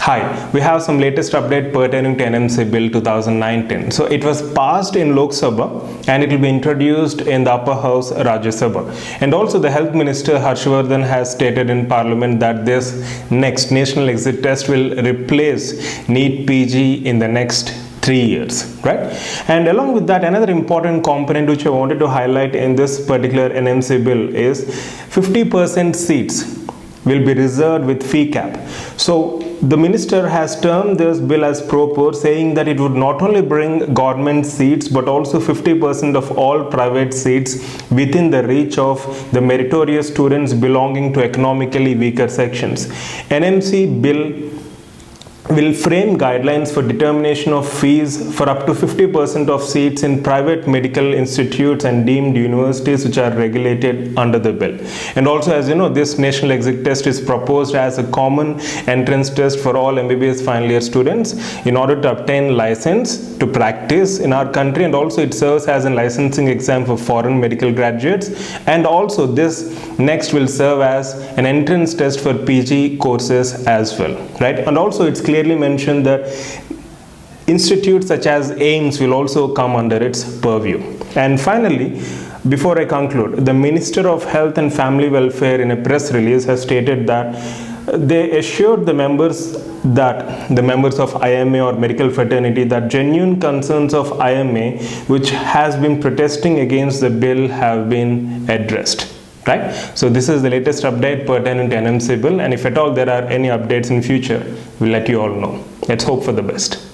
Hi, we have some latest update pertaining to NMC Bill 2019. So it was passed in Lok Sabha and it will be introduced in the upper house Rajya Sabha. And also the Health Minister Harshvardhan has stated in Parliament that this next national exit test will replace NEET PG in the next 3 years, right? And along with that, another important component which I wanted to highlight in this particular NMC bill is 50% seats will be reserved with fee cap. So the minister has termed this bill as proposed, saying that it would not only bring government seats but also 50% of all private seats within the reach of the meritorious students belonging to economically weaker sections. NMC bill will frame guidelines for determination of fees for up to 50% of seats in private medical institutes and deemed universities which are regulated under the bill. And also, as you know, this national exit test is proposed as a common entrance test for all MBBS final year students in order to obtain license to practice in our country, and also it serves as a licensing exam for foreign medical graduates, and also this next will serve as an entrance test for PG courses as well, right? And also it's clearly mentioned that institutes such as AIIMS will also come under its purview. And finally, before I conclude, the Minister of Health and Family Welfare in a press release has stated that they assured the members of IMA or medical fraternity that genuine concerns of IMA which has been protesting against the bill have been addressed. Right? So this is the latest update pertaining to NMC bill, and if at all there are any updates in future, we'll let you all know. Let's hope for the best.